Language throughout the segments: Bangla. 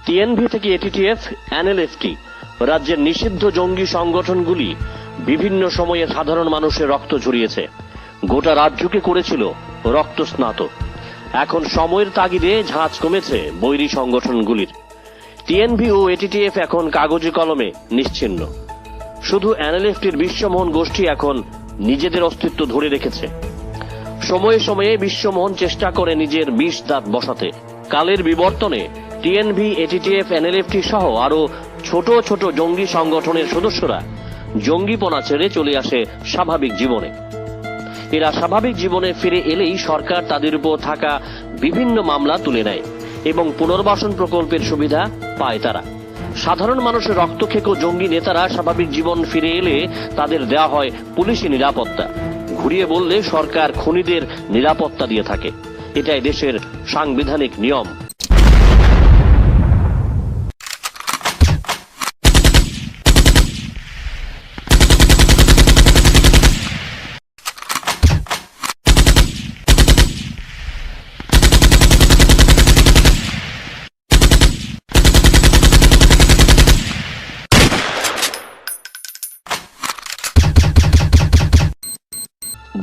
টিএনভি থেকে এটিটিএফ, এনএলএফটি রাজ্যের নিষিদ্ধ জঙ্গি সংগঠনগুলি বিভিন্ন সময়ে সাধারণ মানুষের রক্ত ঝরিয়েছে, গোটা রাজ্যকে করেছিল রক্তস্নাত। এখন সময়ের তাগিদে ঝাঁজ কমেছে বৈরী সংগঠনগুলির। টিএনভি ও এটিটিএফ এখন কাগজে কলমে নিশ্চিহ্ন। শুধু এনএলএফটির বিশ্বমোহন গোষ্ঠী এখন নিজেদের অস্তিত্ব ধরে রেখেছে। সময়ে সময়ে বিশ্বমোহন চেষ্টা করে নিজের বিষ দাঁত বসাতে। কালের বিবর্তনে টিএনভি, এটিটিএফ, এনএলএফটি সহ আরো ছোট ছোট জঙ্গি সংগঠনের সদস্যরা জঙ্গিপনা ছেড়ে চলে আসে স্বাভাবিক জীবনে। এরা স্বাভাবিক জীবনে ফিরে এলেই সরকার তাদের উপর থাকা বিভিন্ন মামলা তুলে নেয় এবং পুনর্বাসন প্রকল্পের সুবিধা পায় তারা। সাধারণ মানুষের রক্তখেকো জঙ্গি নেতারা স্বাভাবিক জীবন ফিরে এলে তাদের দেওয়া হয় পুলিশি নিরাপত্তা। ঘুরিয়ে বললে সরকার খুনিদের নিরাপত্তা দিয়ে থাকে। এটাই দেশের সাংবিধানিক নিয়ম।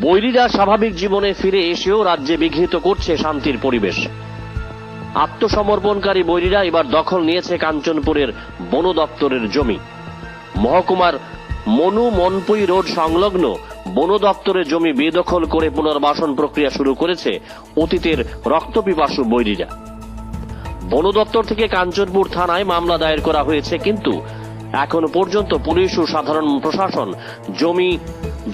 বৈরীরা স্বাভাবিক জীবনে ফিরে এসেও রাজ্যে বিঘ্নিত করছে শান্তির পরিবেশ। আত্মসমর্পণকারী বৈরীরা এবার দখল নিয়েছে কাঞ্চনপুরের বন দপ্তরের জমি। মহকুমার মনপুই রোড সংলগ্ন বন দপ্তরের জমি বেদখল করে পুনর্বাসন প্রক্রিয়া শুরু করেছে অতীতের রক্তপিপাসু বৈরীরা। বন দপ্তর থেকে কাঞ্চনপুর থানায় মামলা দায়ের করা হয়েছে, কিন্তু এখনো পর্যন্ত পুলিশ ও সাধারণ প্রশাসন জমি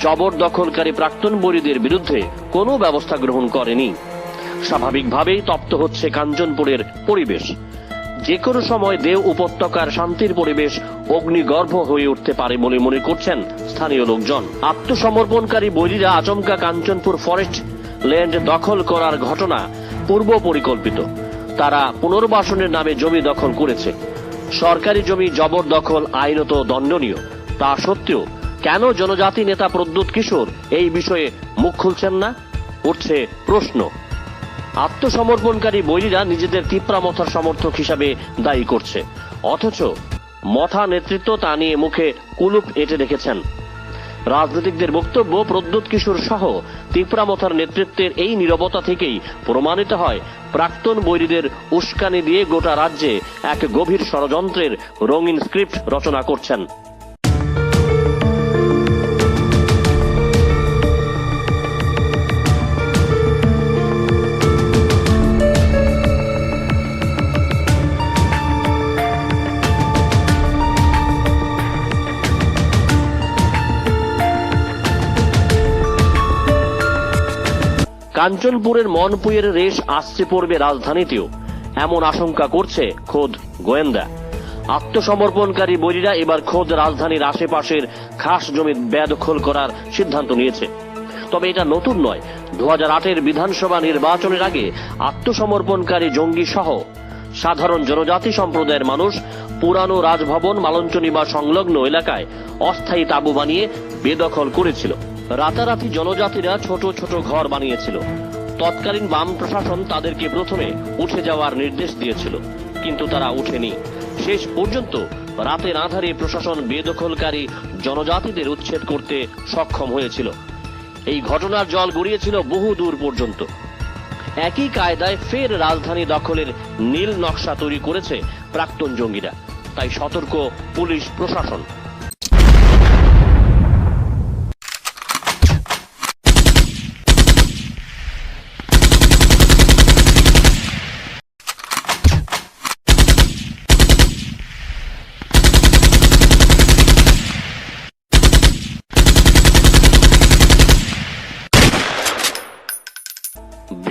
জবরদখলকারী প্রাক্তন বৈরীদের বিরুদ্ধে কোনো ব্যবস্থা গ্রহণ করেনি। স্বাভাবিকভাবেই তপ্ত হচ্ছে কাঞ্চনপুরের পরিবেশ। যে কোনো সময় দেও উপত্যকার শান্তির পরিবেশ অগ্নিগর্ভ হয়ে উঠতে পারে বলে মনে করছেন স্থানীয় লোকজন। আত্মসমর্পণকারী বৈরীরা আচমকা কাঞ্চনপুর ফরেস্ট ল্যান্ড দখল করার ঘটনা পূর্ব পরিকল্পিত। তারা পুনর্বাসনের নামে জমি দখল করেছে। সরকারি জমি জবরদখল আইনত দণ্ডনীয়। তা সত্ত্বেও কেন জনজাতি নেতা প্রদ্যুৎ কিশোর এই বিষয়ে মুখ খুলছেন না, উঠছে প্রশ্ন। আত্মসমর্পণকারী বৈরীরা নিজেদের তিপ্রা মথার সমর্থক হিসাবে দায়ী করছে, অথচ মথা নেতৃত্ব তা নিয়ে মুখে কুলুপ এঁটে রেখেছেন। রাজনীতিকদের বক্তব্য, প্রদ্যুৎ কিশোর সহ তিপ্রা মথার নেতৃত্বের এই নীরবতা থেকেই প্রমাণিত হয় প্রাক্তন বৈরীদের উস্কানি দিয়ে গোটা রাজ্যে এক গভীর ষড়যন্ত্রের রঙিন স্ক্রিপ্ট রচনা করছেন। কাঞ্চনপুরের মনপুইয়ের রেশ আসছে পড়বে রাজধানীতেও, এমন আশঙ্কা করছে খোদ গোয়েন্দা। আত্মসমর্পণকারী বৈরীরা এবার খোদ রাজধানীর আশেপাশের খাস জমি বেদখল করার সিদ্ধান্ত নিয়েছে। তবে এটা নতুন নয়। 2008-এর বিধানসভা নির্বাচনের আগে আত্মসমর্পণকারী জঙ্গি সহ সাধারণ জনজাতি সম্প্রদায়ের মানুষ পুরানো রাজভবন, মালঞ্চনিবা সংলগ্ন এলাকায় অস্থায়ী তাঁবু বানিয়ে বেদখল করেছিল। রাতারাতি জনজাতিরা ছোট ছোট ঘর বানিয়েছিল। তৎকালীন বাম প্রশাসন তাদেরকে প্রথমে উঠে যাওয়ার নির্দেশ দিয়েছিল, কিন্তু তারা উঠেনি। শেষ পর্যন্ত রাতের আঁধারে প্রশাসন বেদখলকারী জনজাতিদের উচ্ছেদ করতে সক্ষম হয়েছিল। এই ঘটনার জল গড়িয়েছিল বহু দূর পর্যন্ত। একই কায়দায় ফের রাজধানী দখলের নীল নকশা তৈরি করেছে প্রাক্তন জঙ্গিরা। তাই সতর্ক পুলিশ প্রশাসন।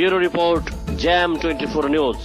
Bureau Report, Jam 24 News।